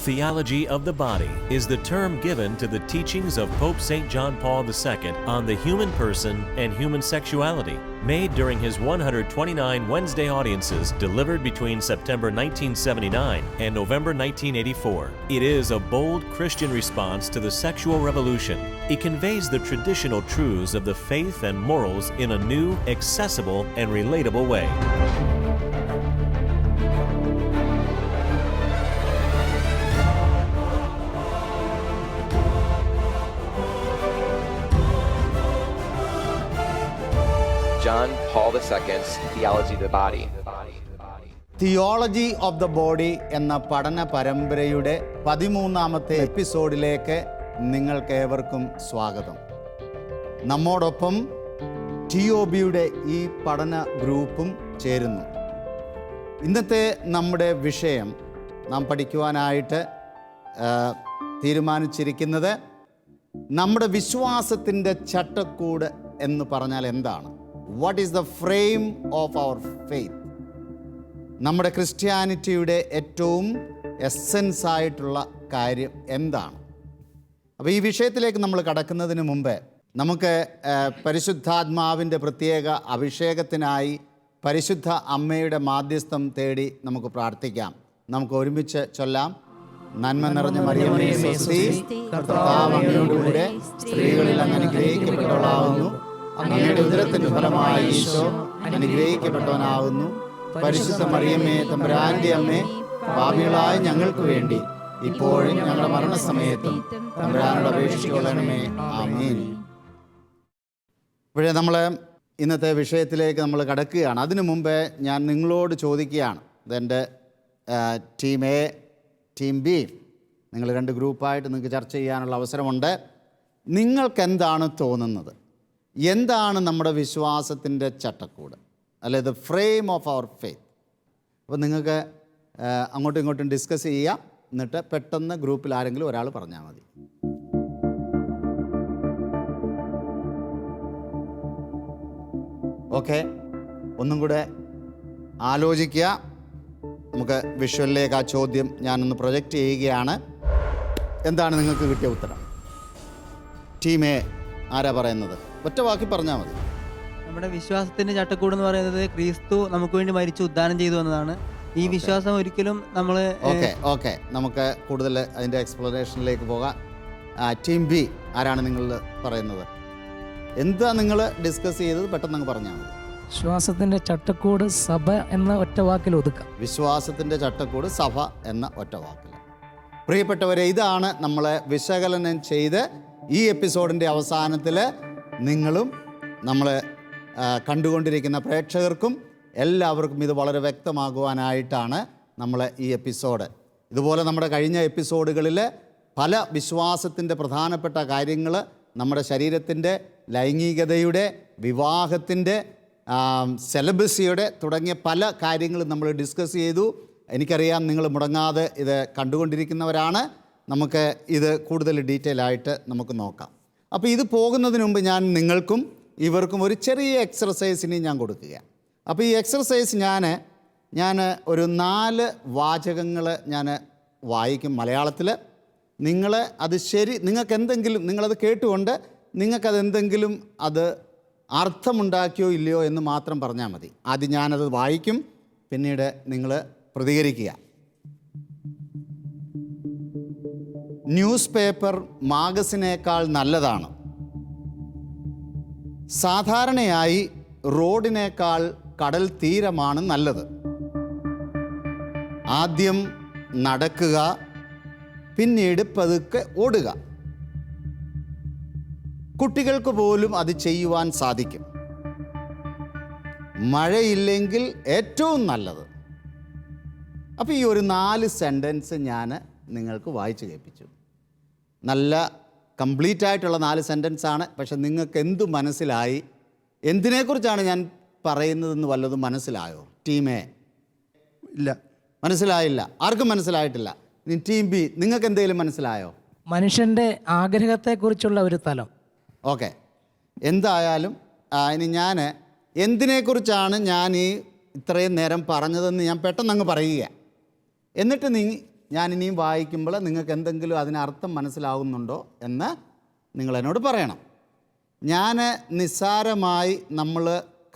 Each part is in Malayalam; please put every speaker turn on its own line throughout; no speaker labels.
Theology of the body is the term given to the teachings of Pope St. John Paul II on the human person and human sexuality, made during his 129 Wednesday audiences delivered between September 1979 and November 1984. It is a bold Christian response to the sexual revolution. It conveys the traditional truths of the faith and morals in a new, accessible, and relatable way.
John Paul II's Theology of the Body.
Theology of the body എന്ന പഠന പരമ്പരയുടെ 13ാമത്തെ എപ്പിസോഡിലേക്ക് നിങ്ങൾക്കേവർക്കും സ്വാഗതം. നമ്മോടൊപ്പം TOBയുടെ ഈ പഠന ഗ്രൂപ്പും ചേരുന്നു. ഇന്നത്തെ നമ്മുടെ വിഷയം നാം പഠിക്കുവാനായിട്ട് തീരുമാനിച്ചിരിക്കുന്നത് നമ്മുടെ വിശ്വാസത്തിൻ്റെ ചട്ടക്കൂട് എന്ന് പറഞ്ഞാൽ എന്താണ്? What is the frame of our faith? നമ്മുടെ ക്രിസ്ത്യാനിറ്റിയുടെ ഏറ്റവും എസെൻസ് ആയിട്ടുള്ള കാര്യം എന്താണ്? അപ്പോൾ ഈ വിഷയത്തിലേക്ക് നമ്മൾ കടക്കുന്നതിന് മുമ്പ് നമുക്ക് പരിശുദ്ധാത്മാവിൻ്റെ പ്രത്യേക അഭിഷേകത്തിനായി പരിശുദ്ധ അമ്മയുടെ മാധ്യസ്ഥം തേടി നമുക്ക് പ്രാർത്ഥിക്കാം. നമുക്ക് ഒരുമിച്ച് ചൊല്ലാം. നന്മ നിറഞ്ഞ മറിയമേ സ്വസ്തി, കർത്താവ് അങ്ങയോടുകൂടെ സ്ത്രീകളിൽ അങ്ങ് അനുഗ്രഹിക്കപ്പെട്ടവളാവുന്നു. അങ്ങയുടെ ഉദരത്തിൻ്റെ ഫലമായി ഈശോ അനുഗ്രഹിക്കപ്പെട്ടവനാവുന്നു. പരിശുദ്ധ മറിയമേ തമ്പുരാന്റെ അമ്മേ, പാപികളായ ഞങ്ങൾക്ക് വേണ്ടി ഇപ്പോഴും ഞങ്ങളുടെ മരണസമയത്തും തമ്പുരാനോട് അപേക്ഷിച്ചുകൊള്ളണമേ. ആമേൻ. ഇപ്പോഴേ നമ്മൾ ഇന്നത്തെ വിഷയത്തിലേക്ക് നമ്മൾ കടക്കുകയാണ്. അതിനു മുമ്പ് ഞാൻ നിങ്ങളോട് ചോദിക്കുകയാണ്. ഇതെൻ്റെ ടീം എ, ടീം ബി, നിങ്ങൾ 2 ഗ്രൂപ്പായിട്ട് നിങ്ങൾക്ക് ചർച്ച ചെയ്യാനുള്ള അവസരമുണ്ട്. നിങ്ങൾക്കെന്താണ് തോന്നുന്നത്? എന്താണ് നമ്മുടെ വിശ്വാസത്തിൻ്റെ ചട്ടക്കൂട്, അല്ലെ the frame of our faith? അപ്പോൾ നിങ്ങൾക്ക് അങ്ങോട്ടും ഇങ്ങോട്ടും ഡിസ്കസ് ചെയ്യാം. എന്നിട്ട് പെട്ടെന്ന് ഗ്രൂപ്പിൽ ആരെങ്കിലും ഒരാൾ പറഞ്ഞാൽ മതി. ഓക്കെ, ഒന്നും കൂടെ ആലോചിക്കുക. നമുക്ക് വിഷ്വലിലേക്ക് ആ ചോദ്യം ഞാനൊന്ന് പ്രൊജക്റ്റ് ചെയ്യുകയാണ്. എന്താണ് നിങ്ങൾക്ക് കിട്ടിയ ഉത്തരം? ടീം എ ആരാ പറയുന്നത്? ഒറ്റ വാക്കി പറഞ്ഞാൽ മതി.
നമ്മുടെ വിശ്വാസത്തിന്റെ ചട്ടക്കൂട് എന്ന് പറയുന്നത് ക്രിസ്തു നമുക്ക് വേണ്ടി മരിച്ചു ഉദ്ധാനം ചെയ്തു എന്നതാണ്. ഈ വിശ്വാസം ഒരിക്കലും നമ്മൾ
ഓക്കെ നമുക്ക് കൂടുതൽ അതിൻ്റെ എക്സ്പ്ലനേഷനിലേക്ക് പോകാം. ടീം ബി ആരാണ് നിങ്ങൾ പറയുന്നത്? എന്താ നിങ്ങൾ ഡിസ്കസ് ചെയ്തത്? പെട്ടെന്ന് അങ്ങ് പറഞ്ഞാൽ മതി.
വിശ്വാസത്തിന്റെ ചട്ടക്കൂട് സഭ എന്ന ഒറ്റ വാക്കിൽ ഒതുക്കാം.
വിശ്വാസത്തിന്റെ ചട്ടക്കൂട് സഭ എന്ന ഒറ്റ വാക്കിൽ. പ്രിയപ്പെട്ടവരെ, ഇതാണ് നമ്മൾ വിശകലനം ചെയ്ത് ഈ എപ്പിസോഡിൻ്റെ അവസാനത്തിൽ നിങ്ങളും നമ്മൾ കണ്ടുകൊണ്ടിരിക്കുന്ന പ്രേക്ഷകർക്കും എല്ലാവർക്കും ഇത് വളരെ വ്യക്തമാകുവാനായിട്ടാണ് നമ്മൾ ഈ എപ്പിസോഡ്. ഇതുപോലെ നമ്മുടെ കഴിഞ്ഞ എപ്പിസോഡുകളിൽ പല വിശ്വാസത്തിൻ്റെ പ്രധാനപ്പെട്ട കാര്യങ്ങൾ, നമ്മുടെ ശരീരത്തിൻ്റെ, ലൈംഗികതയുടെ, വിവാഹത്തിൻ്റെ, സെലബസിയുടെ തുടങ്ങിയ പല കാര്യങ്ങളും നമ്മൾ ഡിസ്കസ് ചെയ്തു. എനിക്കറിയാം നിങ്ങൾ മുടങ്ങാതെ ഇത് കണ്ടുകൊണ്ടിരിക്കുന്നവരാണ്. നമുക്ക് ഇത് കൂടുതൽ ഡീറ്റെയിൽ ആയിട്ട് നമുക്ക് നോക്കാം. അപ്പോൾ ഇത് പോകുന്നതിന് മുമ്പ് ഞാൻ നിങ്ങൾക്കും ഇവർക്കും ഒരു ചെറിയ എക്സർസൈസിന് ഞാൻ കൊടുക്കുക. അപ്പോൾ ഈ എക്സർസൈസ് ഞാൻ ഒരു 4 വാചകങ്ങൾ ഞാൻ വായിക്കും മലയാളത്തിൽ. നിങ്ങൾ അത് നിങ്ങൾക്ക് എന്തെങ്കിലും, നിങ്ങളത് കേട്ടുകൊണ്ട് നിങ്ങൾക്കതെന്തെങ്കിലും അത് അർത്ഥമുണ്ടാക്കിയോ ഇല്ലയോ എന്ന് മാത്രം പറഞ്ഞാൽ മതി. ആദ്യം ഞാനത് വായിക്കും, പിന്നീട് നിങ്ങൾ പ്രതികരിക്കുക. ന്യൂസ് പേപ്പർ മാഗസിനേക്കാൾ നല്ലതാണ്. സാധാരണയായി റോഡിനേക്കാൾ കടൽ തീരമാണ് നല്ലത്. ആദ്യം നടക്കുക, പിന്നീട് പതുക്കെ ഓടുക. കുട്ടികൾക്ക് പോലും അത് ചെയ്യുവാൻ സാധിക്കും. മഴയില്ലെങ്കിൽ ഏറ്റവും നല്ലത്. അപ്പോൾ ഈ ഒരു 4 സെൻറ്റൻസ് ഞാൻ നിങ്ങൾക്ക് വായിച്ച് കേൾപ്പിച്ചു. നല്ല കംപ്ലീറ്റ് ആയിട്ടുള്ള 4 സെൻറ്റൻസാണ്. പക്ഷെ നിങ്ങൾക്ക് എന്തു മനസ്സിലായി? എന്തിനെക്കുറിച്ചാണ് ഞാൻ പറയുന്നതെന്ന് വല്ലതും മനസ്സിലായോ? ടീം എ ഇല്ല, മനസ്സിലായില്ല. ആർക്കും മനസ്സിലായിട്ടില്ല. ഇനി ടീം ബി, നിങ്ങൾക്ക് എന്തെങ്കിലും മനസ്സിലായോ?
മനുഷ്യൻ്റെ ആഗ്രഹത്തെക്കുറിച്ചുള്ള ഒരു തലം.
ഓക്കെ, എന്തായാലും ഇനി ഞാൻ എന്തിനെക്കുറിച്ചാണ് ഞാൻ ഈ ഇത്രയും നേരം പറഞ്ഞതെന്ന് ഞാൻ പെട്ടെന്ന് അങ്ങ് പറയുക. എന്നിട്ട് ഞാൻ ഇനിയും വായിക്കുമ്പോൾ നിങ്ങൾക്ക് എന്തെങ്കിലും അതിനർത്ഥം മനസ്സിലാകുന്നുണ്ടോ എന്ന് നിങ്ങൾ എന്നോട് പറയണം. ഞാൻ നിസ്സാരമായി നമ്മൾ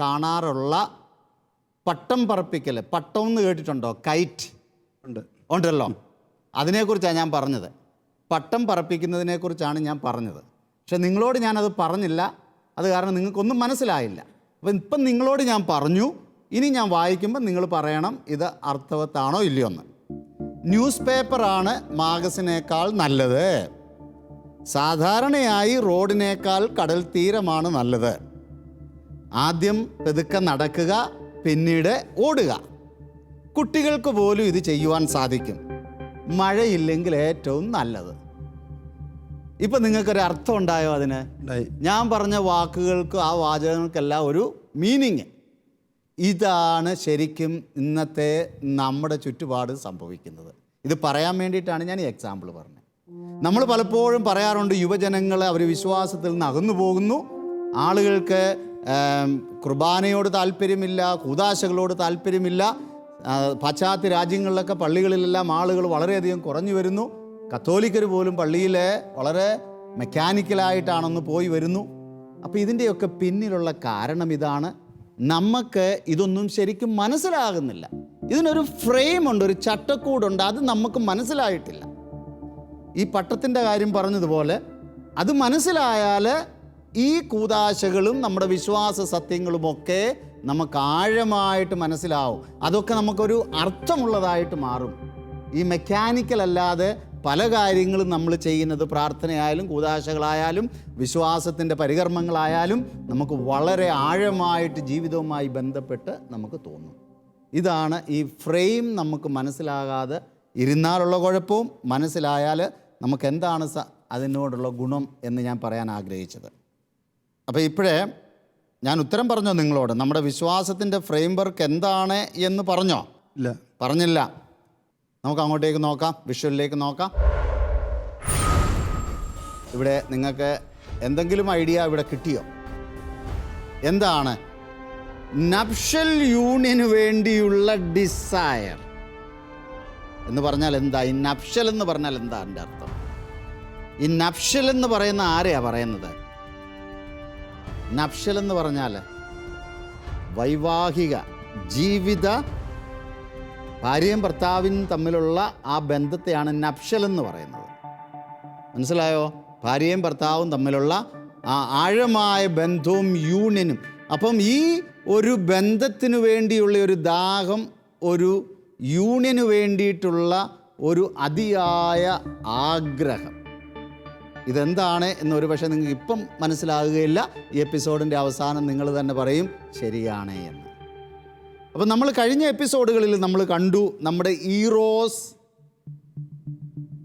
കാണാറുള്ള പട്ടം പറപ്പിക്കൽ, പട്ടം എന്ന് കേട്ടിട്ടുണ്ടോ? കൈറ്റ് ഉണ്ടല്ലോ, അതിനെക്കുറിച്ചാണ് ഞാൻ പറഞ്ഞത്. പട്ടം പറപ്പിക്കുന്നതിനെക്കുറിച്ചാണ് ഞാൻ പറഞ്ഞത്. പക്ഷെ നിങ്ങളോട് ഞാനത് പറഞ്ഞില്ല, അത് കാരണം നിങ്ങൾക്കൊന്നും മനസ്സിലായില്ല. അപ്പം ഇപ്പം നിങ്ങളോട് ഞാൻ പറഞ്ഞു, ഇനി ഞാൻ വായിക്കുമ്പോൾ നിങ്ങൾ പറയണം ഇത് അർത്ഥവത്താണോ ഇല്ലയോ എന്ന്. ന്യൂസ് പേപ്പറാണ് മാഗസിനേക്കാൾ നല്ലത്. സാധാരണയായി റോഡിനേക്കാൾ കടൽ തീരമാണ് നല്ലത്. ആദ്യം പെതുക്കെ നടക്കുക, പിന്നീട് ഓടുക. കുട്ടികൾക്ക് പോലും ഇത് ചെയ്യുവാൻ സാധിക്കും. മഴയില്ലെങ്കിൽ ഏറ്റവും നല്ലത്. ഇപ്പം നിങ്ങൾക്കൊരു അർത്ഥം ഉണ്ടായോ അതിന്? ഞാൻ പറഞ്ഞ വാക്കുകൾക്ക്, ആ വാചകങ്ങൾക്കെല്ലാം ഒരു മീനിങ്. ഇതാണ് ശരിക്കും ഇന്നത്തെ നമ്മുടെ ചുറ്റുപാട് സംഭവിക്കുന്നത്. ഇത് പറയാൻ വേണ്ടിയിട്ടാണ് ഞാൻ ഈ എക്സാമ്പിൾ പറഞ്ഞത്. നമ്മൾ പലപ്പോഴും പറയാറുണ്ട്, യുവജനങ്ങൾ അവർ വിശ്വാസത്തിൽ നിന്ന് അകന്നു പോകുന്നു, ആളുകൾക്ക് കുർബാനയോട് താല്പര്യമില്ല, കൂദാശകളോട് താല്പര്യമില്ല. പാശ്ചാത്യ രാജ്യങ്ങളിലൊക്കെ പള്ളികളിലെല്ലാം ആളുകൾ വളരെയധികം കുറഞ്ഞു വരുന്നു. കത്തോലിക്കർ പോലും പള്ളിയിൽ വളരെ മെക്കാനിക്കലായിട്ടാണെന്ന് പോയി വരുന്നു. അപ്പോൾ ഇതിൻ്റെയൊക്കെ പിന്നിലുള്ള കാരണം ഇതാണ്. നമുക്ക് ഇതൊന്നും ശരിക്കും മനസ്സിലാകുന്നില്ല. ഇതിനൊരു ഫ്രെയിമുണ്ട്, ഒരു ചട്ടക്കൂടുണ്ട്, അത് നമുക്ക് മനസ്സിലായിട്ടില്ല. ഈ പട്ടത്തിൻ്റെ കാര്യം പറഞ്ഞതുപോലെ അത് മനസ്സിലായാൽ ഈ കൂദാശകളും നമ്മുടെ വിശ്വാസ സത്യങ്ങളുമൊക്കെ നമുക്ക് ആഴമായിട്ട് മനസ്സിലാവും. അതൊക്കെ നമുക്കൊരു അർത്ഥമുള്ളതായിട്ട് മാറും. ഈ മെക്കാനിക്കൽ അല്ലാതെ പല കാര്യങ്ങളും നമ്മൾ ചെയ്യുന്നത്, പ്രാർത്ഥനയായാലും കൂദാശകളായാലും വിശ്വാസത്തിൻ്റെ പരികർമ്മങ്ങളായാലും, നമുക്ക് വളരെ ആഴമായിട്ട് ജീവിതവുമായി ബന്ധപ്പെട്ട് നമുക്ക് തോന്നും. ഇതാണ് ഈ ഫ്രെയിം നമുക്ക് മനസ്സിലാകാതെ ഇരുന്നാലുള്ള കുഴപ്പവും, മനസ്സിലായാൽ നമുക്ക് എന്താണ് അതിനോടുള്ള ഗുണം എന്ന് ഞാൻ പറയാൻ ആഗ്രഹിച്ചത്. അപ്പോൾ ഇപ്പോഴേ ഞാൻ ഉത്തരം പറഞ്ഞോ നിങ്ങളോട്? നമ്മുടെ വിശ്വാസത്തിൻ്റെ ഫ്രെയിം വർക്ക് എന്താണ് എന്ന് പറഞ്ഞോ? ഇല്ല, പറഞ്ഞില്ല. നമുക്ക് അങ്ങോട്ടേക്ക് നോക്കാം, വിഷ്വലിലേക്ക് നോക്കാം. ഇവിടെ നിങ്ങൾക്ക് എന്തെങ്കിലും ഐഡിയ ഇവിടെ കിട്ടിയോ? എന്താണ് നപ്ഷ്യൽ യൂണിയന് വേണ്ടിയുള്ള ഡിസയർ എന്ന് പറഞ്ഞാൽ എന്താ? ഈ നപ്ഷ്യൽ എന്ന് പറഞ്ഞാൽ എന്താ എൻ്റെ അർത്ഥം? ഈ നപ്ഷ്യൽ എന്ന് പറയുന്ന ആരെയാ പറയുന്നത്? നപ്ഷ്യൽ എന്ന് പറഞ്ഞാൽ വൈവാഹിക ജീവിത, ഭാര്യയും ഭർത്താവിനും തമ്മിലുള്ള ആ ബന്ധത്തെയാണ് നപ്ഷ്യൽ എന്ന് പറയുന്നത്. മനസ്സിലായോ? ഭാര്യയും ഭർത്താവും തമ്മിലുള്ള ആ ആഴമായ ബന്ധവും യൂണിയനും. അപ്പം ഈ ഒരു ബന്ധത്തിനു വേണ്ടിയുള്ള ഒരു ദാഹം, ഒരു യൂണിയന് വേണ്ടിയിട്ടുള്ള ഒരു അതിയായ ആഗ്രഹം, ഇതെന്താണ് എന്നൊരു പക്ഷേ നിങ്ങൾക്ക് ഇപ്പം മനസ്സിലാകുകയില്ല. ഈ എപ്പിസോഡിൻ്റെ അവസാനം നിങ്ങൾ തന്നെ പറയും ശരിയാണ് എന്ന്. അപ്പം നമ്മൾ കഴിഞ്ഞ എപ്പിസോഡുകളിൽ നമ്മൾ കണ്ടു നമ്മുടെ ഈറോസ്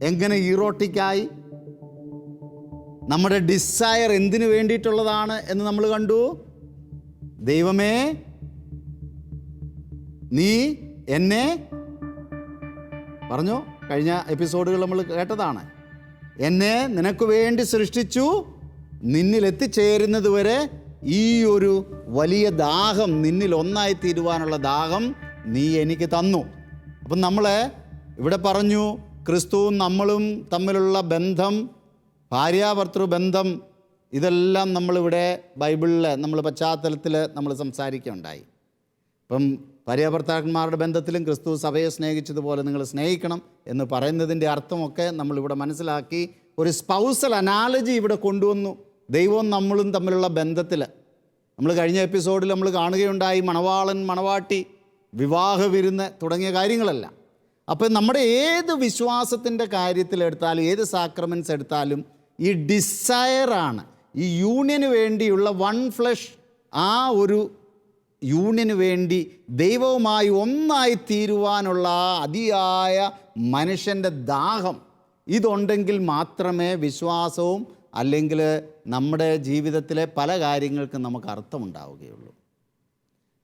എങ്ങനെ ഈറോട്ടിക്കായി, നമ്മുടെ ഡിസയർ എന്തിനു വേണ്ടിയിട്ടുള്ളതാണ് എന്ന് നമ്മൾ കണ്ടു. ദൈവമേ നീ എന്നെ, പറഞ്ഞു, കഴിഞ്ഞ എപ്പിസോഡുകൾ നമ്മൾ കേട്ടതാണ്, എന്നെ നിനക്ക് വേണ്ടി സൃഷ്ടിച്ചു, നിന്നിൽ എത്തിച്ചേരുന്നത് വരെ ഈ ഒരു വലിയ ദാഹം, നിന്നിൽ ഒന്നായി തീരുവാനുള്ള ദാഹം നീ എനിക്ക് തന്നു. അപ്പം നമ്മൾ ഇവിടെ പറഞ്ഞു ക്രിസ്തുവും നമ്മളും തമ്മിലുള്ള ബന്ധം, ഭാര്യാഭർത്തൃ ബന്ധം, ഇതെല്ലാം നമ്മളിവിടെ ബൈബിളിൽ നമ്മൾ പശ്ചാത്തലത്തിൽ നമ്മൾ സംസാരിക്കുകയുണ്ടായി. ഇപ്പം ഭാര്യാഭർത്താക്കന്മാരുടെ ബന്ധത്തിലും ക്രിസ്തു സഭയെ സ്നേഹിച്ചതുപോലെ നിങ്ങൾ സ്നേഹിക്കണം എന്ന് പറയുന്നതിൻ്റെ അർത്ഥമൊക്കെ നമ്മളിവിടെ മനസ്സിലാക്കി. ഒരു സ്പൗസൽ അനാലജി ഇവിടെ കൊണ്ടുവന്നു. ദൈവവും നമ്മളും തമ്മിലുള്ള ബന്ധത്തിൽ നമ്മൾ കഴിഞ്ഞ എപ്പിസോഡിൽ നമ്മൾ കാണുകയുണ്ടായി. മണവാളൻ, മണവാട്ടി, വിവാഹ വിരുന്ന് തുടങ്ങിയ കാര്യങ്ങളെല്ലാം. അപ്പം നമ്മുടെ ഏത് വിശ്വാസത്തിൻ്റെ കാര്യത്തിലെടുത്താലും, ഏത് സാക്രമെൻറ്റ്സ് എടുത്താലും ഈ ഡിസയറാണ്, ഈ യൂണിയന് വേണ്ടിയുള്ള വൺ ഫ്ലഷ്, ആ ഒരു യൂണിയന് വേണ്ടി ദൈവവുമായി ഒന്നായി തീരുവാനുള്ള ആ അതിയായ മനുഷ്യൻ്റെ ദാഹം, ഇതുണ്ടെങ്കിൽ മാത്രമേ വിശ്വാസവും അല്ലെങ്കിൽ നമ്മുടെ ജീവിതത്തിലെ പല കാര്യങ്ങൾക്കും നമുക്ക് അർത്ഥമുണ്ടാവുകയുള്ളൂ.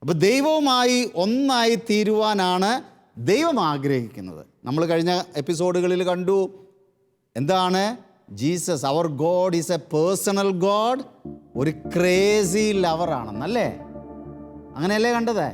അപ്പോൾ ദൈവവുമായി ഒന്നായി തീരുവാനാണ് ദൈവം ആഗ്രഹിക്കുന്നത്. നമ്മൾ കഴിഞ്ഞ എപ്പിസോഡുകളിൽ കണ്ടു എന്താണ് Jesus, our God is a personal God, ഒരു ക്രേസി ലവറാണെന്നല്ലേ? അങ്ങനെയല്ലേ കണ്ടത്?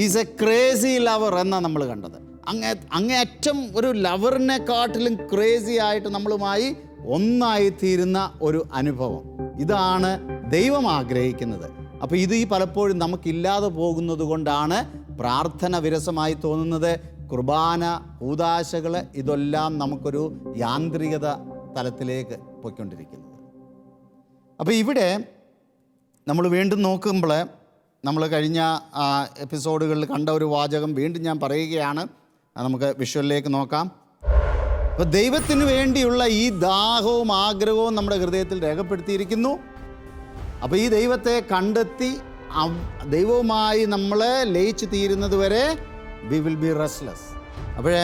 ഈസ് എ ക്രേസി ലവർ എന്നാണ് നമ്മൾ കണ്ടത്. അങ്ങേയറ്റം ഒരു ലവറിനെക്കാട്ടിലും ക്രേസി ആയിട്ട് നമ്മളുമായി ഒന്നായിത്തീരുന്ന ഒരു അനുഭവം. ഇതാണ് ദൈവം ആഗ്രഹിക്കുന്നത്. അപ്പോൾ ഇത് പലപ്പോഴും നമുക്കില്ലാതെ പോകുന്നത് കൊണ്ടാണ് പ്രാർത്ഥന വിരസമായി തോന്നുന്നത്. കുർബാന, കൂദാശകൾ, ഇതെല്ലാം നമുക്കൊരു യാന്ത്രികത തലത്തിലേക്ക് പോയിക്കൊണ്ടിരിക്കുന്നത്. അപ്പോൾ ഇവിടെ നമ്മൾ വീണ്ടും നോക്കുമ്പോൾ നമ്മൾ കഴിഞ്ഞ എപ്പിസോഡുകളിൽ കണ്ട ഒരു വാചകം വീണ്ടും ഞാൻ പറയുകയാണ്. നമുക്ക് വിഷ്വലിലേക്ക് നോക്കാം. അപ്പോൾ ദൈവത്തിന് വേണ്ടിയുള്ള ഈ ദാഹവും ആഗ്രഹവും നമ്മുടെ ഹൃദയത്തിൽ രേഖപ്പെടുത്തിയിരിക്കുന്നു. അപ്പോൾ ഈ ദൈവത്തെ കണ്ടെത്തി ദൈവവുമായി നമ്മൾ ലയിച്ചു തീരുന്നത് വരെ വി വിൽ ബി റെസ്റ്റ്ലെസ്. അപ്പോഴേ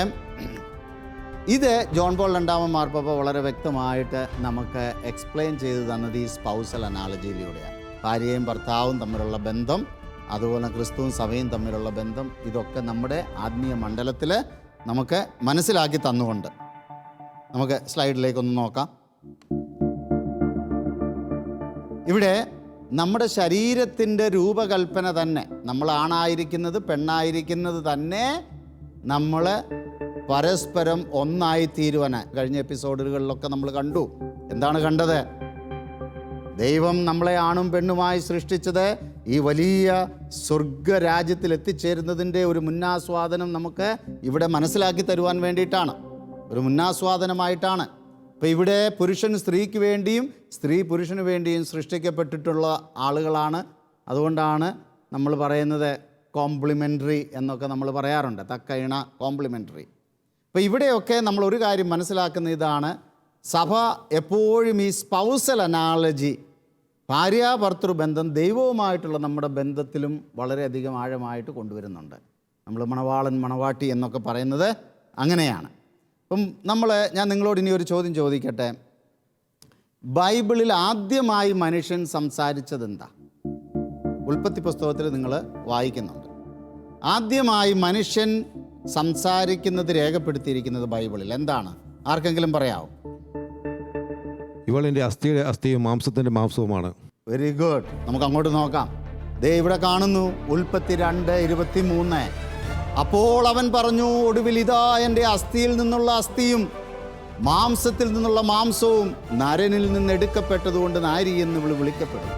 ഇത് ജോൺ പോൾ രണ്ടാമൻ മാർപ്പാപ്പ വളരെ വ്യക്തമായിട്ട് നമുക്ക് എക്സ്പ്ലെയിൻ ചെയ്ത് തന്നത് ഈ സ്പൗസൽ അനാലജിയിലൂടെയാണ്. ഭാര്യയും ഭർത്താവും തമ്മിലുള്ള ബന്ധം, അതുപോലെ ക്രിസ്തുവും സഭയും തമ്മിലുള്ള ബന്ധം, ഇതൊക്കെ നമ്മുടെ ആത്മീയ മണ്ഡലത്തിൽ നമുക്ക് മനസ്സിലാക്കി തന്നുകൊണ്ട് നമുക്ക് സ്ലൈഡിലേക്കൊന്ന് നോക്കാം. ഇവിടെ നമ്മുടെ ശരീരത്തിൻ്റെ രൂപകൽപ്പന തന്നെ, നമ്മൾ ആണായിരിക്കുന്നത് പെണ്ണായിരിക്കുന്നത് തന്നെ നമ്മൾ പരസ്പരം ഒന്നായിത്തീരുവാൻ കഴിഞ്ഞ എപ്പിസോഡുകളിലൊക്കെ നമ്മൾ കണ്ടു. എന്താണ് കണ്ടത്? ദൈവം നമ്മളെ ആണും പെണ്ണുമായി സൃഷ്ടിച്ചത് ഈ വലിയ സ്വർഗരാജ്യത്തിൽ എത്തിച്ചേരുന്നതിൻ്റെ ഒരു മുന്നാസ്വാദനം നമുക്ക് ഇവിടെ മനസ്സിലാക്കി തരുവാൻ വേണ്ടിയിട്ടാണ്, ഒരു മുന്നാസ്വാദനമായിട്ടാണ്. അപ്പോൾ ഇവിടെ പുരുഷൻ സ്ത്രീക്ക് വേണ്ടിയും സ്ത്രീ പുരുഷന് വേണ്ടിയും സൃഷ്ടിക്കപ്പെട്ടിട്ടുള്ള ആളുകളാണ്. അതുകൊണ്ടാണ് നമ്മൾ പറയുന്നത് കോംപ്ലിമെൻ്ററി എന്നൊക്കെ നമ്മൾ പറയാറുണ്ട്, തക്ക ഇണ കോംപ്ലിമെൻ്ററി. അപ്പോൾ ഇവിടെയൊക്കെ നമ്മൾ ഒരു കാര്യം മനസ്സിലാക്കുന്ന ഇതാണ്, സഭ എപ്പോഴും ഈ സ്പൗസൽ അനാലജി, ഭാര്യാഭർത്തൃ ബന്ധം ദൈവവുമായിട്ടുള്ള നമ്മുടെ ബന്ധത്തിലും വളരെയധികം ആഴമായിട്ട് കൊണ്ടുവരുന്നുണ്ട്. നമ്മൾ മണവാളൻ മണവാട്ടി എന്നൊക്കെ പറയുന്നത് അങ്ങനെയാണ്. അപ്പം ഞാൻ നിങ്ങളോട് ഇനി ഒരു ചോദ്യം ചോദിക്കട്ടെ. ബൈബിളിൽ ആദ്യമായി മനുഷ്യൻ സംസാരിച്ചത് എന്താ? ഉൽപ്പത്തി പുസ്തകത്തിൽ നിങ്ങൾ വായിക്കുന്നുണ്ട്. ആദ്യമായി മനുഷ്യൻ സംസാരിക്കുന്നത് രേഖപ്പെടുത്തിയിരിക്കുന്നത് ബൈബിളിൽ എന്താണ്? ആർക്കെങ്കിലും പറയാമോ?
ഇവൾ എൻ്റെ അസ്ഥിയുടെ അസ്ഥിയും മാംസത്തിൻ്റെ മാംസവുമാണ്.
Very good. നമുക്ക് അങ്ങോട്ട് നോക്കാം. ദേ ഇവിടെ കാണുന്നു, ഉൽപ്പത്തി 2:23. അപ്പോൾ അവൻ പറഞ്ഞു, ഒടുവിൽ ഇതാ എൻ്റെ അസ്ഥിയിൽ നിന്നുള്ള അസ്ഥിയും മാംസത്തിൽ നിന്നുള്ള മാംസവും നരനിൽ നിന്ന് എടുക്കപ്പെട്ടതുകൊണ്ട് നാരി എന്ന് വിളിക്കപ്പെടും.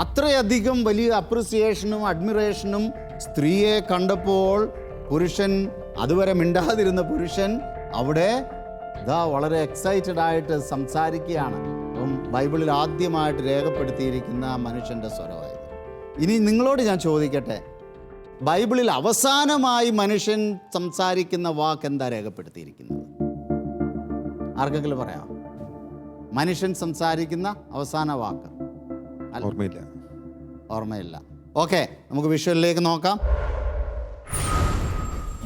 അത്രയധികം വലിയ അപ്രിസിയേഷനും അഡ്മിറേഷനും സ്ത്രീയെ കണ്ടപ്പോൾ പുരുഷൻ, അതുവരെ മിണ്ടാതിരുന്ന പുരുഷൻ അവിടെ വളരെ എക്സൈറ്റഡ് ആയിട്ട് സംസാരിക്കുകയാണ്. അപ്പം ബൈബിളിൽ ആദ്യമായിട്ട് രേഖപ്പെടുത്തിയിരിക്കുന്ന മനുഷ്യൻ്റെ സ്വരമായത്. ഇനി നിങ്ങളോട് ഞാൻ ചോദിക്കട്ടെ, ബൈബിളിൽ അവസാനമായി മനുഷ്യൻ സംസാരിക്കുന്ന വാക്ക് എന്താ രേഖപ്പെടുത്തിയിരിക്കുന്നത്? ആർക്കെങ്കിലും പറയാം? മനുഷ്യൻ സംസാരിക്കുന്ന അവസാന വാക്ക് ഓർമ്മയില്ല. ഓക്കെ, നമുക്ക് വിഷ്വലിലേക്ക് നോക്കാം.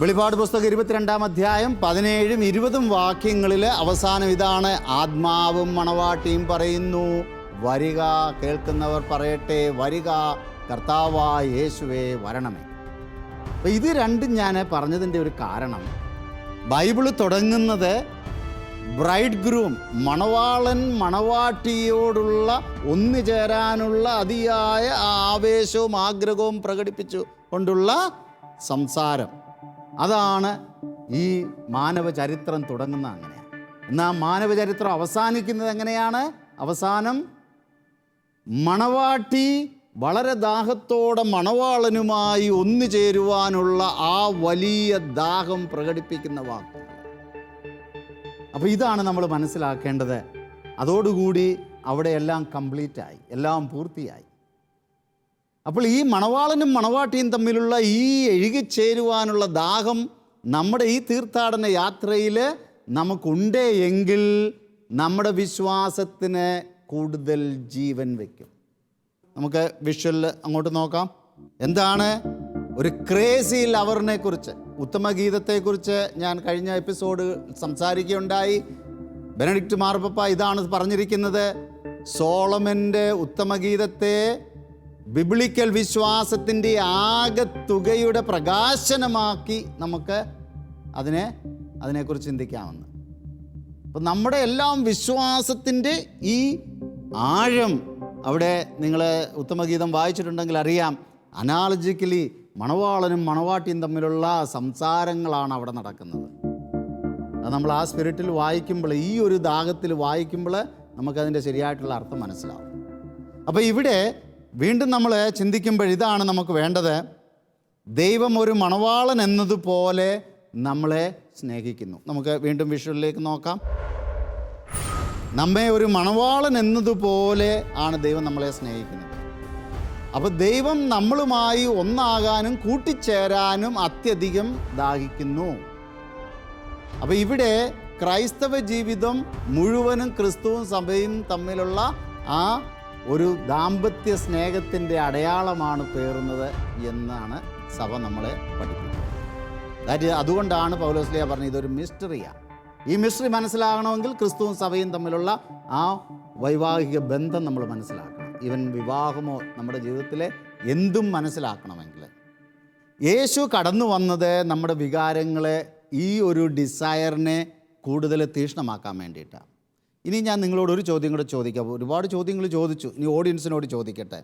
വെളിപാട് പുസ്തകം 22-ാം അധ്യായം 17ഉം 20ഉം വാക്യങ്ങളിൽ അവസാനം ഇതാണ്, ആത്മാവും മണവാട്ടിയും പറയുന്നു, വരിക, കേൾക്കുന്നവർ പറയട്ടെ, വരിക, കർത്താവായ യേശുവേ വരണമേ. അപ്പോൾ ഇത് രണ്ടും ഞാൻ പറഞ്ഞതിൻ്റെ ഒരു കാരണം, ബൈബിള് തുടങ്ങുന്നത് ബ്രൈഡ് ഗ്രൂം, മണവാളൻ മണവാട്ടിയോടുള്ള ഒന്നുചേരാനുള്ള അതിയായ ആവേശവും ആഗ്രഹവും പ്രകടിപ്പിച്ചു കൊണ്ടുള്ള സംസാരം. അതാണ് ഈ മാനവചരിത്രം തുടങ്ങുന്നത് അങ്ങനെയാണ്. എന്നാൽ മാനവചരിത്രം അവസാനിക്കുന്നത് എങ്ങനെയാണ്? അവസാനം മണവാട്ടി വളരെ ദാഹത്തോടെ മണവാളനുമായി ഒന്നുചേരുവാനുള്ള ആ വലിയ ദാഹം പ്രകടിപ്പിക്കുന്ന വാക്ക്. അപ്പോൾ ഇതാണ് നമ്മൾ മനസ്സിലാക്കേണ്ടത്. അതോടുകൂടി അവിടെ എല്ലാം കംപ്ലീറ്റായി, എല്ലാം പൂർത്തിയായി. അപ്പോൾ ഈ മണവാളനും മണവാട്ടിയും തമ്മിലുള്ള ഈ എഴുകിച്ചേരുവാനുള്ള ദാഹം നമ്മുടെ ഈ തീർത്ഥാടന യാത്രയിൽ നമുക്കുണ്ടേ എങ്കിൽ നമ്മുടെ വിശ്വാസത്തിന് കൂടുതൽ ജീവൻ വയ്ക്കും. നമുക്ക് വിഷ്വലിൽ അങ്ങോട്ട് നോക്കാം. എന്താണ്? ഒരു ക്രേസി ലവറിനെ കുറിച്ച്, ഉത്തമഗീതത്തെക്കുറിച്ച് ഞാൻ കഴിഞ്ഞ എപ്പിസോഡ് സംസാരിക്കുകയുണ്ടായി. ബെനഡിക്റ്റ് മാർപ്പാപ്പ ഇതാണ് പറഞ്ഞിരിക്കുന്നത്, സോളമൻ്റെ ഉത്തമഗീതത്തെ ബിബ്ലിക്കൽ വിശ്വാസത്തിൻ്റെ ആകെത്തുകയുടെ പ്രകാശനമാക്കി നമുക്ക് അതിനെക്കുറിച്ച് ചിന്തിക്കാമെന്ന്. അപ്പം നമ്മുടെ എല്ലാം വിശ്വാസത്തിൻ്റെ ഈ ആഴം അവിടെ നിങ്ങൾ ഉത്തമഗീതം വായിച്ചിട്ടുണ്ടെങ്കിൽ അറിയാം. അനാലജിക്കലി മണവാളനും മണവാട്ടിയും തമ്മിലുള്ള സംസാരങ്ങളാണ് അവിടെ നടക്കുന്നത്. അത് നമ്മൾ ആ സ്പിരിറ്റിൽ വായിക്കുമ്പോൾ, ഈ ഒരു ദാഹത്തിൽ വായിക്കുമ്പോൾ നമുക്കതിൻ്റെ ശരിയായിട്ടുള്ള അർത്ഥം മനസ്സിലാവും. അപ്പോൾ ഇവിടെ വീണ്ടും നമ്മൾ ചിന്തിക്കുമ്പോൾ ഇതാണ് നമുക്ക് വേണ്ടത്. ദൈവം ഒരു മണവാളൻ എന്നതുപോലെ നമ്മളെ സ്നേഹിക്കുന്നു. നമുക്ക് വീണ്ടും വിഷ്വലിലേക്ക് നോക്കാം. നമ്മെ ഒരു മണവാളൻ എന്നതുപോലെ ആണ് ദൈവം നമ്മളെ സ്നേഹിക്കുന്നത്. അപ്പോൾ ദൈവം നമ്മളുമായി ഒന്നാകാനും കൂട്ടിച്ചേരാനും അത്യധികം ദാഹിക്കുന്നു. അപ്പോൾ ഇവിടെ ക്രൈസ്തവ ജീവിതം മുഴുവനും ക്രിസ്തുവും സഭയും തമ്മിലുള്ള ആ ഒരു ദാമ്പത്യ സ്നേഹത്തിൻ്റെ അടയാളമാണ് പേറുന്നത് എന്നാണ് സഭ നമ്മളെ പഠിപ്പിക്കുന്നത്. അതുകൊണ്ടാണ് പൗലോസ്ലീഹ പറഞ്ഞത് ഇതൊരു മിസ്റ്ററിയാണ്. ഈ മിസ്റ്ററി മനസ്സിലാകണമെങ്കിൽ ക്രിസ്തുവും സഭയും തമ്മിലുള്ള ആ വൈവാഹിക ബന്ധം നമ്മൾ മനസ്സിലാക്കണം. ഈവൻ വിവാഹമോ നമ്മുടെ ജീവിതത്തിലെ എന്തും മനസ്സിലാക്കണമെങ്കിൽ യേശു കടന്നു വന്നത് നമ്മുടെ വികാരങ്ങളെ, ഈ ഒരു ഡിസയറിനെ കൂടുതൽ തീക്ഷ്ണമാക്കാൻ വേണ്ടിയിട്ടാണ്. ഇനി ഞാൻ നിങ്ങളോട് ഒരു ചോദ്യം കൂടെ ചോദിക്കാം. ഒരുപാട് ചോദ്യങ്ങൾ ചോദിച്ചു, ഇനി ഓഡിയൻസിനോട് ചോദിക്കട്ടെ.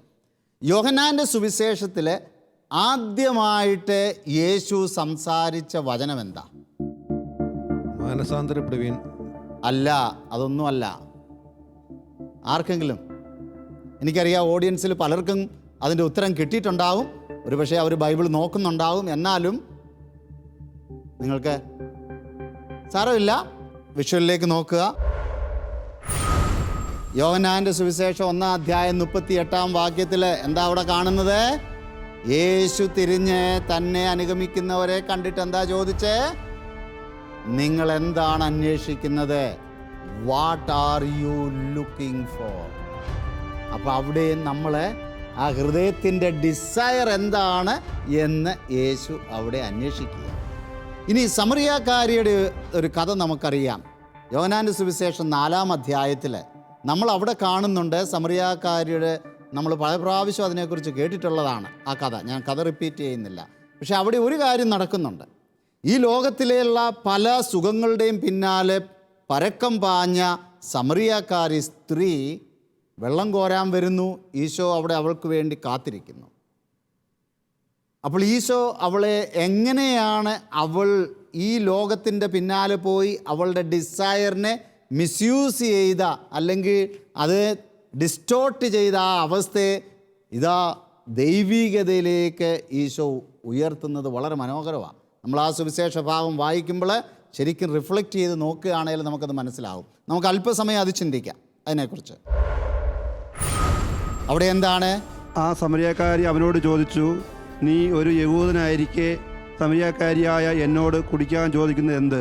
യോഹന്നാൻ്റെ സുവിശേഷത്തിൽ ആദ്യമായിട്ട് യേശു സംസാരിച്ച വചനം എന്താ?
മാനസാന്തരപ്പെടുവീൻ.
അല്ല, അതൊന്നുമല്ല. ആർക്കെങ്കിലും? എനിക്കറിയാം ഓഡിയൻസിൽ പലർക്കും അതിൻ്റെ ഉത്തരം കിട്ടിയിട്ടുണ്ടാവും. ഒരുപക്ഷെ അവർ ബൈബിൾ നോക്കുന്നുണ്ടാവും. എന്നാലും നിങ്ങൾക്ക് സാരമില്ല, വിഷ്വലിലേക്ക് നോക്കുക. യോഹന്നാൻ്റെ സുവിശേഷം 1-ാം അധ്യായം 38-ാം വാക്യത്തിൽ എന്താ അവിടെ കാണുന്നത്? യേശു തിരിഞ്ഞ് തന്നെ അനുഗമിക്കുന്നവരെ കണ്ടിട്ട് എന്താ ചോദിച്ചേ? നിങ്ങൾ എന്താണ് അന്വേഷിക്കുന്നത്? What are you looking for? അപ്പോൾ അവിടെ നമ്മളെ ആ ഹൃദയത്തിൻ്റെ ഡിസയർ എന്താണ് എന്ന് യേശു അവിടെ അന്വേഷിക്കുക. ഇനി സമറിയാക്കാരിയുടെ ഒരു കഥ നമുക്കറിയാം. യോഹന്നാൻ്റെ സുവിശേഷം 4-ാം അധ്യായത്തിൽ നമ്മൾ അവിടെ കാണുന്നുണ്ട് സമറിയാക്കാരിയുടെ. നമ്മൾ പല പ്രാവശ്യം അതിനെക്കുറിച്ച് കേട്ടിട്ടുള്ളതാണ് ആ കഥ, ഞാൻ കഥ റിപ്പീറ്റ് ചെയ്യുന്നില്ല. പക്ഷെ അവിടെ ഒരു കാര്യം നടക്കുന്നുണ്ട്. ഈ ലോകത്തിലുള്ള പല സുഖങ്ങളുടെയും പിന്നാലെ പരക്കം പാഞ്ഞ സമറിയാക്കാരി സ്ത്രീ വെള്ളം കോരാൻ വരുന്നു. ഈശോ അവിടെ അവൾക്ക് വേണ്ടി കാത്തിരിക്കുന്നു. അപ്പോൾ ഈശോ അവളെ എങ്ങനെയാണ് അവൾ ഈ ലോകത്തിൻ്റെ പിന്നാലെ പോയി അവളുടെ ഡിസയറിനെ മിസ്യൂസ് ചെയ്ത, അല്ലെങ്കിൽ അത് ഡിസ്റ്റോർട്ട് ചെയ്ത ആ അവസ്ഥയെ ഇതാ ദൈവികതയിലേക്ക് ഈശോ ഉയർത്തുന്നത് വളരെ മനോഹരമാണ്. നമ്മൾ ആ സുവിശേഷ ഭാഗം വായിക്കുമ്പോൾ ശരിക്കും റിഫ്ലക്റ്റ് ചെയ്ത് നോക്കുകയാണെങ്കിൽ നമുക്കത് മനസ്സിലാവും. നമുക്ക് അല്പസമയം അത് ചിന്തിക്കാം അതിനെക്കുറിച്ച്. അവിടെ എന്താണ്?
ആ സമരിയാക്കാരി അവനോട് ചോദിച്ചു, നീ ഒരു യഹൂദനായിരിക്കെ സമരിയാക്കാരിയായ എന്നോട് കുടിക്കാൻ ചോദിക്കുന്നത് എന്ത്?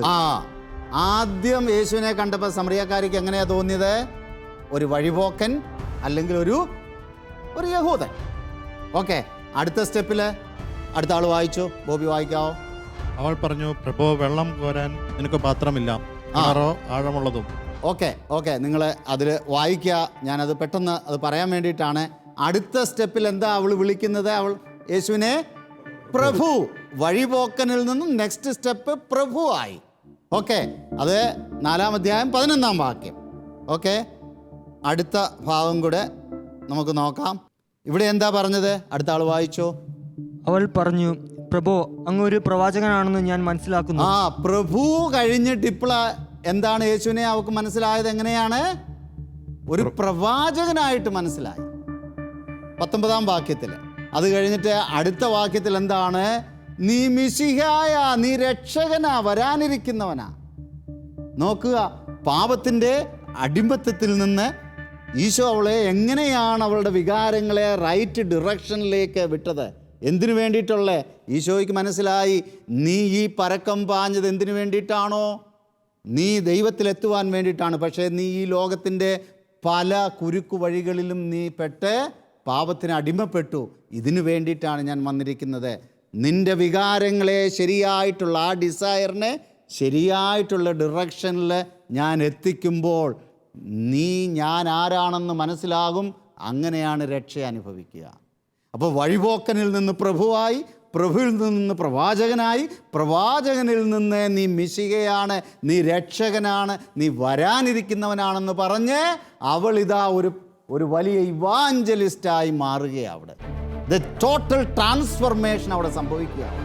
ആദ്യം യേശുവിനെ കണ്ടപ്പോൾ സമറിയാക്കാരിക്ക് എങ്ങനെയാ തോന്നിയത്? ഒരു വഴിപോക്കൻ, അല്ലെങ്കിൽ ഒരു യഹൂദൻ. ഓക്കെ, അടുത്ത സ്റ്റെപ്പിൽ അടുത്ത ആൾ വായിച്ചു. ബോബി വായിക്കാവോ?
അവൾ പറഞ്ഞു, പ്രഭു, വെള്ളം കോരാൻ എനിക്ക് പാത്രമില്ല, ആഴമുള്ളതും.
ഓക്കെ, നിങ്ങൾ അതിൽ വായിക്കുക. ഞാനത് പെട്ടെന്ന് അത് പറയാൻ വേണ്ടിയിട്ടാണ്. അടുത്ത സ്റ്റെപ്പിൽ എന്താ അവൾ വിളിക്കുന്നത്? അവൾ യേശുവിനെ പ്രഭു. വഴിപോക്കനിൽ നിന്നും നെക്സ്റ്റ് സ്റ്റെപ്പ് പ്രഭു ആയി. ഓക്കെ, അത് 4-ാം അധ്യായം 11-ാം വാക്യം. ഓക്കെ, അടുത്ത ഭാഗം കൂടെ നമുക്ക് നോക്കാം. ഇവിടെ എന്താ പറഞ്ഞത്? അടുത്ത ആൾ വായിച്ചോ.
അവൾ പറഞ്ഞു, പ്രഭു, അങ്ങ് ഒരു പ്രവാചകനാണെന്ന് ഞാൻ മനസ്സിലാക്കുന്നു.
പ്രഭു കഴിഞ്ഞിട്ട് ഇപ്പോൾ എന്താണ് യേശുവിനെ അവൾക്ക് മനസ്സിലായത്? എങ്ങനെയാണ്? ഒരു പ്രവാചകനായിട്ട് മനസ്സിലായി 19-ാം വാക്യത്തിൽ. അത് കഴിഞ്ഞിട്ട് അടുത്ത വാക്യത്തിൽ എന്താണ്? നീ മിശിഹായ, നീ രക്ഷകനാ, വരാനിരിക്കുന്നവനാ. നോക്കുക, പാപത്തിൻ്റെ അടിമത്തത്തിൽ നിന്ന് ഈശോ അവളെ എങ്ങനെയാണ് അവളുടെ വികാരങ്ങളെ റൈറ്റ് ഡിറക്ഷനിലേക്ക് വിട്ടത്? എന്തിനു വേണ്ടിയിട്ടുള്ള? ഈശോയ്ക്ക് മനസ്സിലായി, നീ ഈ പരക്കം പാഞ്ഞത് എന്തിനു വേണ്ടിയിട്ടാണോ? നീ ദൈവത്തിലെത്തുവാൻ വേണ്ടിയിട്ടാണ്. പക്ഷേ നീ ഈ ലോകത്തിൻ്റെ പല കുരുക്കു വഴികളിലും നീ പെട്ട് പാപത്തിന് അടിമപ്പെട്ടു. ഇതിനു വേണ്ടിയിട്ടാണ് ഞാൻ വന്നിരിക്കുന്നത്. നിൻ്റെ വികാരങ്ങളെ ശരിയായിട്ടുള്ള ആ ഡിസയറിനെ ശരിയായിട്ടുള്ള ഡിറക്ഷനിൽ ഞാൻ എത്തിക്കുമ്പോൾ നീ ഞാൻ ആരാണെന്ന് മനസ്സിലാകും. അങ്ങനെയാണ് രക്ഷ അനുഭവിക്കുക. അപ്പോൾ വഴിപോക്കനിൽ നിന്ന് പ്രഭുവായി, പ്രഭുവിൽ നിന്ന് പ്രവാചകനായി, പ്രവാചകനിൽ നിന്ന് നീ മിശിഹയാണ്, നീ രക്ഷകനാണ്, നീ വരാനിരിക്കുന്നവനാണെന്ന് പറഞ്ഞ് അവൾ ഇതാ ഒരു വലിയ ഇവാഞ്ചലിസ്റ്റായി മാറുകയാണ് അവിടെ. ദ ടോട്ടൽ ട്രാൻസ്ഫർമേഷൻ അവിടെ സംഭവിക്കുകയാണ്.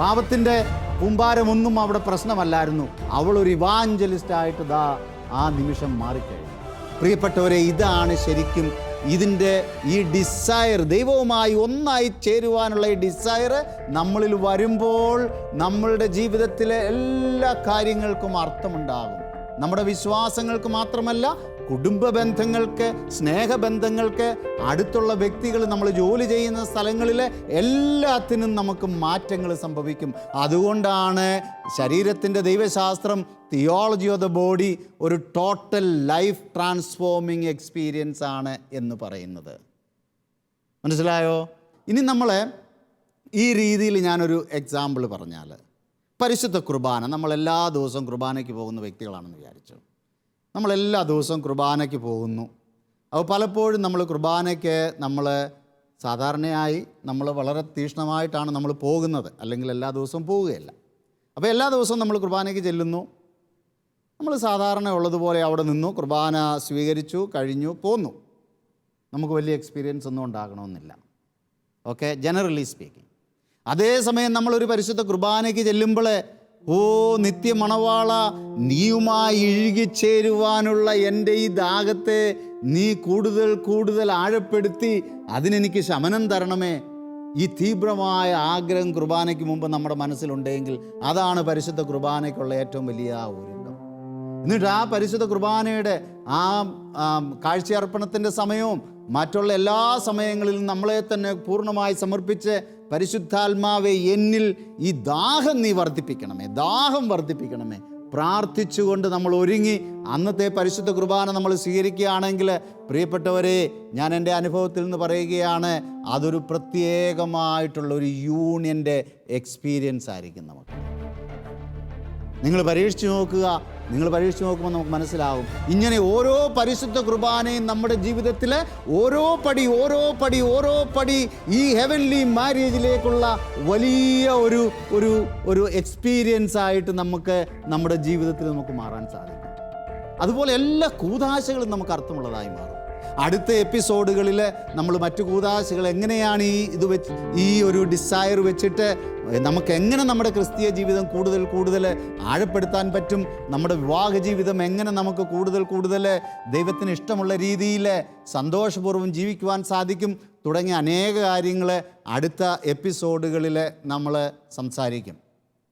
പാപത്തിൻ്റെ കൂമ്പാരമൊന്നും അവിടെ പ്രശ്നമല്ലായിരുന്നു. അവൾ ഒരു ഇവാഞ്ചലിസ്റ്റായിട്ട് ആ നിമിഷം മാറിക്കഴിഞ്ഞു. പ്രിയപ്പെട്ടവരെ, ഇതാണ് ശരിക്കും ഇതിൻ്റെ ഈ ഡിസയർ, ദൈവവുമായി ഒന്നായി ചേരുവാനുള്ള ഈ ഡിസയർ നമ്മളിൽ വരുമ്പോൾ നമ്മളുടെ ജീവിതത്തിലെ എല്ലാ കാര്യങ്ങൾക്കും അർത്ഥമുണ്ടാകും. നമ്മുടെ വിശ്വാസങ്ങൾക്ക് മാത്രമല്ല, കുടുംബ ബന്ധങ്ങൾക്ക്, സ്നേഹബന്ധങ്ങൾക്ക്, അടുത്തുള്ള വ്യക്തികൾ, നമ്മൾ ജോലി ചെയ്യുന്ന സ്ഥലങ്ങളിൽ എല്ലാത്തിനും നമുക്ക് മാറ്റങ്ങൾ സംഭവിക്കും. അതുകൊണ്ടാണ് ശരീരത്തിൻ്റെ ദൈവശാസ്ത്രം തിയോളജി ഓഫ് ദ ബോഡി ഒരു ടോട്ടൽ ലൈഫ് ട്രാൻസ്ഫോമിങ് എക്സ്പീരിയൻസ് ആണ് എന്ന് പറയുന്നത്. മനസ്സിലായോ? ഇനി നമ്മൾ ഈ രീതിയിൽ ഞാനൊരു എക്സാമ്പിൾ പറഞ്ഞാൽ, പരിശുദ്ധ കുർബാന, നമ്മളെല്ലാ ദിവസവും കുർബാനയ്ക്ക് പോകുന്ന വ്യക്തികളാണെന്ന് വിചാരിച്ചു. നമ്മളെല്ലാ ദിവസവും കുർബാനയ്ക്ക് പോകുന്നു. അപ്പോൾ പലപ്പോഴും നമ്മൾ കുർബാനയ്ക്ക് സാധാരണയായി നമ്മൾ വളരെ തീക്ഷ്ണമായിട്ടാണ് നമ്മൾ പോകുന്നത്, അല്ലെങ്കിൽ എല്ലാ ദിവസവും പോവുകയില്ല. അപ്പോൾ എല്ലാ ദിവസവും നമ്മൾ കുർബാനയ്ക്ക് ചെല്ലുന്നു. നമ്മൾ സാധാരണ ഉള്ളതുപോലെ അവിടെ നിന്നു, കുർബാന സ്വീകരിച്ചു, കഴിഞ്ഞു, പോന്നു. നമുക്ക് വലിയ എക്സ്പീരിയൻസ് ഒന്നും ഉണ്ടാകണമെന്നില്ല. Okay, generally speaking. അതേസമയം നമ്മളൊരു പരിശുദ്ധ കുർബാനയ്ക്ക് ചെല്ലുമ്പോൾ, ഓ നിത്യമണവാള, നീയുമായി ഇഴുകിച്ചേരുവാനുള്ള എൻ്റെ ഈ ദാഹത്തെ നീ കൂടുതൽ കൂടുതൽ ആഴപ്പെടുത്തി അതിനെനിക്ക് ശമനം തരണമേ. ഈ തീവ്രമായ ആഗ്രഹം കുർബാനയ്ക്ക് മുമ്പ് നമ്മുടെ മനസ്സിലുണ്ടെങ്കിൽ അതാണ് പരിശുദ്ധ കുർബാനയ്ക്കുള്ള ഏറ്റവും വലിയ ഒരുക്കം. എന്നിട്ട് ആ പരിശുദ്ധ കുർബാനയുടെ ആ കാഴ്ചയർപ്പണത്തിൻ്റെ സമയവും മറ്റുള്ള എല്ലാ സമയങ്ങളിലും നമ്മളെ തന്നെ പൂർണ്ണമായി സമർപ്പിച്ച്, പരിശുദ്ധാത്മാവെ എന്നിൽ ഈ ദാഹം നീ വർദ്ധിപ്പിക്കണമേ, ദാഹം വർദ്ധിപ്പിക്കണമേ, പ്രാർത്ഥിച്ചുകൊണ്ട് നമ്മൾ ഒരുങ്ങി അന്നത്തെ പരിശുദ്ധ കുർബാന നമ്മൾ സ്വീകരിക്കുകയാണെങ്കിൽ, പ്രിയപ്പെട്ടവരെ, ഞാൻ എൻ്റെ അനുഭവത്തിൽ നിന്ന് പറയുകയാണ്, അതൊരു പ്രത്യേകമായിട്ടുള്ള ഒരു യൂണിയൻ്റെ എക്സ്പീരിയൻസ് ആയിരിക്കും നമുക്ക്. നിങ്ങൾ പരീക്ഷിച്ച് നോക്കുമ്പോൾ നമുക്ക് മനസ്സിലാകും. ഇങ്ങനെ ഓരോ പരിശുദ്ധ കുർബാനയും നമ്മുടെ ജീവിതത്തിൽ ഓരോ പടി ഈ ഹെവൻലി മാരേജിലേക്കുള്ള വലിയ ഒരു എക്സ്പീരിയൻസ് ആയിട്ട് നമുക്ക് നമ്മുടെ ജീവിതത്തിൽ നമുക്ക് മാറാൻ സാധിക്കും. അതുപോലെ എല്ലാ കൂദാശകളും നമുക്ക് അർത്ഥമുള്ളതായി മാറും. അടുത്ത എപ്പിസോഡുകളിൽ നമ്മൾ മറ്റു കൂദാശകൾ എങ്ങനെയാണ് ഈ ഒരു ഡിസയർ വെച്ചിട്ട് നമുക്ക് എങ്ങനെ നമ്മുടെ ക്രിസ്തീയ ജീവിതം കൂടുതൽ ആഴപ്പെടുത്താൻ പറ്റും, നമ്മുടെ വിവാഹ ജീവിതം എങ്ങനെ നമുക്ക് കൂടുതൽ ദൈവത്തിന് ഇഷ്ടമുള്ള രീതിയിൽ സന്തോഷപൂർവ്വം ജീവിക്കുവാൻ സാധിക്കും തുടങ്ങിയ അനേക കാര്യങ്ങൾ അടുത്ത എപ്പിസോഡുകളിൽ നമ്മൾ സംസാരിക്കും.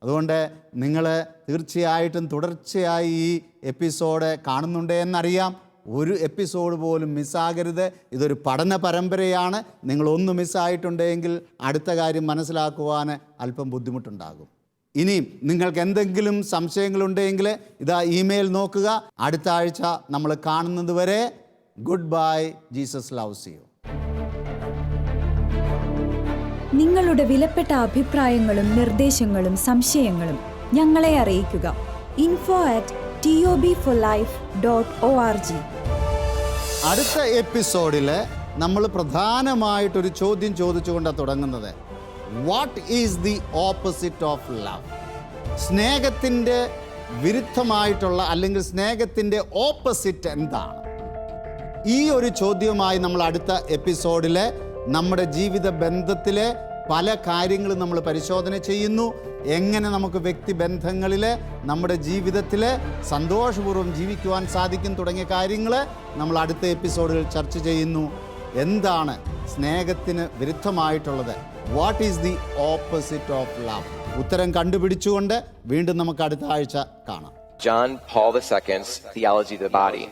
അതുകൊണ്ട് നിങ്ങൾ തീർച്ചയായിട്ടും തുടർച്ചയായി ഈ എപ്പിസോഡ് കാണുന്നുണ്ട് എന്നറിയാം. ഒരു എപ്പിസോഡ് പോലും മിസ്സാകരുത്. ഇതൊരു പഠന പരമ്പരയാണ്. നിങ്ങളൊന്ന് മിസ്സായിട്ടുണ്ടെങ്കിൽ അടുത്ത കാര്യം മനസ്സിലാക്കുവാൻ അല്പം ബുദ്ധിമുട്ടുണ്ടാകും. ഇനിയും നിങ്ങൾക്ക് എന്തെങ്കിലും സംശയങ്ങളുണ്ടെങ്കിൽ ഇതാ ഇമെയിൽ നോക്കുക. അടുത്ത ആഴ്ച നമ്മൾ കാണുന്നത് വരെ good bye. Jesus loves you.
നിങ്ങളുടെ വിലപ്പെട്ട അഭിപ്രായങ്ങളും നിർദ്ദേശങ്ങളും സംശയങ്ങളും ഞങ്ങളെ അറിയിക്കുക. info@tobforlife.org.
അടുത്ത എപ്പിസോഡിൽ നമ്മൾ പ്രധാനമായിട്ടൊരു ചോദ്യം ചോദിച്ചുകൊണ്ടാണ് തുടങ്ങുന്നത്. What is the opposite of love? സ്നേഹത്തിൻ്റെ വിരുദ്ധമായിട്ടുള്ള അല്ലെങ്കിൽ സ്നേഹത്തിൻ്റെ ഓപ്പോസിറ്റ് എന്താണ്? ഈ ഒരു ചോദ്യവുമായി നമ്മൾ അടുത്ത എപ്പിസോഡിൽ നമ്മുടെ ജീവിത ബന്ധത്തിലെ പല കാര്യങ്ങളും നമ്മൾ പരിശോധന ചെയ്യുന്നു. എങ്ങനെ നമുക്ക് വ്യക്തിബന്ധങ്ങളിൽ നമ്മുടെ ജീവിതത്തിൽ സന്തോഷപൂർവ്വം ജീവിക്കുവാൻ സാധിക്കും തുടങ്ങിയ കാര്യങ്ങൾ നമ്മൾ അടുത്ത എപ്പിസോഡിൽ ചർച്ച ചെയ്യുന്നു. എന്താണ് സ്നേഹത്തിന് വിരുദ്ധമായിട്ടുള്ളത്? What is the opposite of love? ഉത്തരം കണ്ടുപിടിച്ചുകൊണ്ട് വീണ്ടും നമുക്ക് അടുത്ത ആഴ്ച കാണാം.
John Paul II's Theology of the Body.